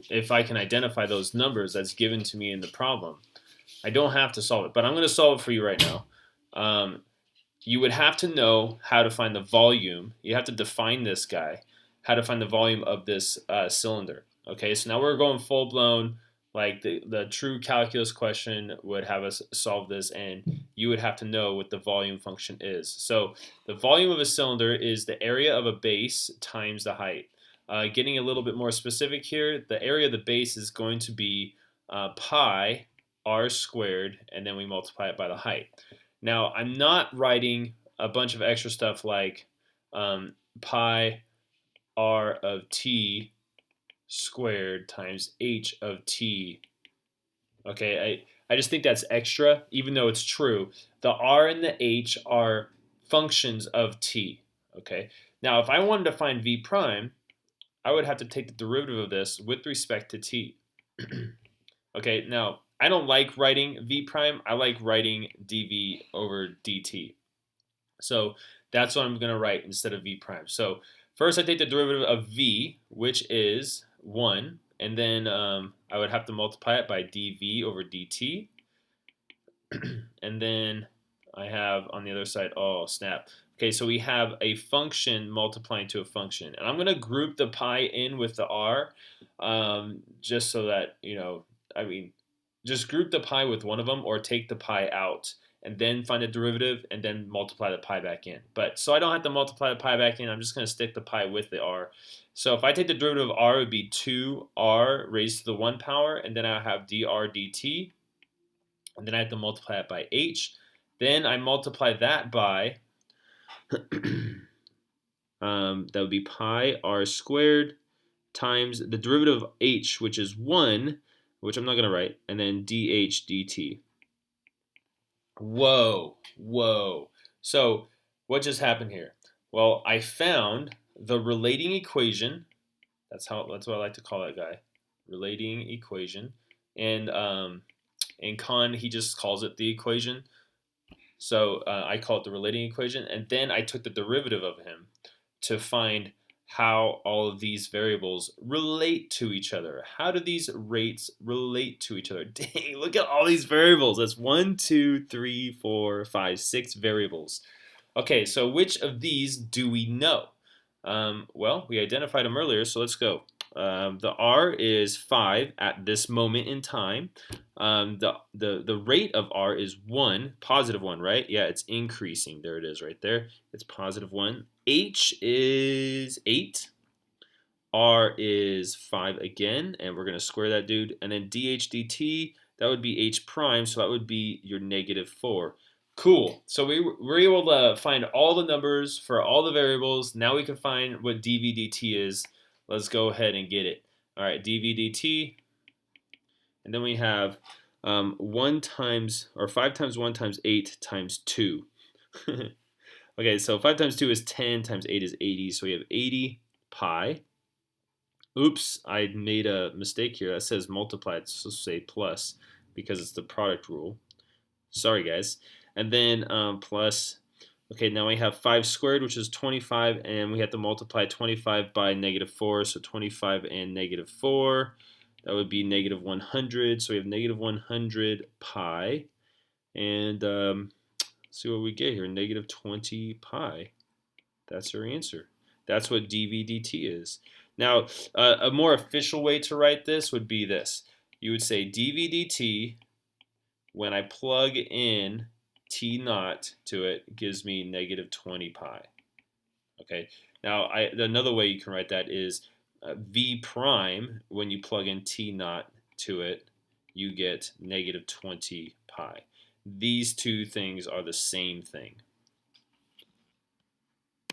if I can identify those numbers that's given to me in the problem. I don't have to solve it, but I'm going to solve it for you right now. You would have to know how to find the volume. You have to define this guy, how to find the volume of this cylinder. Okay, so now we're going full blown. Like the true calculus question would have us solve this, and you would have to know what the volume function is. So the volume of a cylinder is the area of a base times the height. Getting a little bit more specific here, the area of the base is going to be pi r squared, and then we multiply it by the height. Now, I'm not writing a bunch of extra stuff like pi r of t squared times h of t. Okay, I just think that's extra, even though it's true. The r and the h are functions of t. Okay, now if I wanted to find v prime, I would have to take the derivative of this with respect to t. Okay, now I don't like writing v prime. I like writing dv over dt. So that's what I'm going to write instead of v prime. So first I take the derivative of v, which is 1, and then I would have to multiply it by dv over dt. And then I have on the other side, oh snap. Okay, so we have a function multiplying to a function. And I'm going to group the pi in with the r just so that, just group the pi with one of them or take the pi out and then find the derivative and then multiply the pi back in. But so I don't have to multiply the pi back in. I'm just going to stick the pi with the r. So if I take the derivative of r, it would be 2r raised to the 1 power, and then I have dr dt. And then I have to multiply it by h. Then I multiply that by, that would be pi r squared times the derivative of h, which is 1, which I'm not going to write, and then dh dt. Whoa, whoa. So what just happened here? Well, I found the relating equation. That's what I like to call that guy, relating equation. And in Khan, he just calls it the equation. So I call it the relating equation. And then I took the derivative of him to find how all of these variables relate to each other. How do these rates relate to each other? Dang, look at all these variables. That's 1, 2, 3, 4, 5, 6 variables. Okay, so which of these do we know? Well, we identified them earlier, so let's go. The R is 5 at this moment in time. The rate of R is 1, positive 1, right? Yeah, it's increasing. There it is right there. It's positive 1. H is 8. R is 5 again, and we're going to square that dude. And then dH dt, that would be H prime, so that would be your negative 4. Cool. So we were able to find all the numbers for all the variables. Now we can find what dv dt is. Let's go ahead and get it. All right, dv dt. And then we have 1 times, or 5 times 1 times 8 times 2. Okay, so 5 times 2 is 10, times 8 is 80. So we have 80 pi. Oops, I made a mistake here. That says multiply. It's supposed to say plus because it's the product rule. Sorry, guys. And then plus, okay, now we have 5 squared, which is 25, and we have to multiply 25 by negative 4, so 25 and negative 4, that would be negative 100, so we have negative 100 pi, and see what we get here, negative 20 pi. That's our answer. That's what dv dt is. Now, a more official way to write this would be this. You would say dv dt, when I plug in t naught to it, gives me negative 20 pi. Okay. Now, another way you can write that is v prime, when you plug in t naught to it, you get negative 20 pi. These two things are the same thing.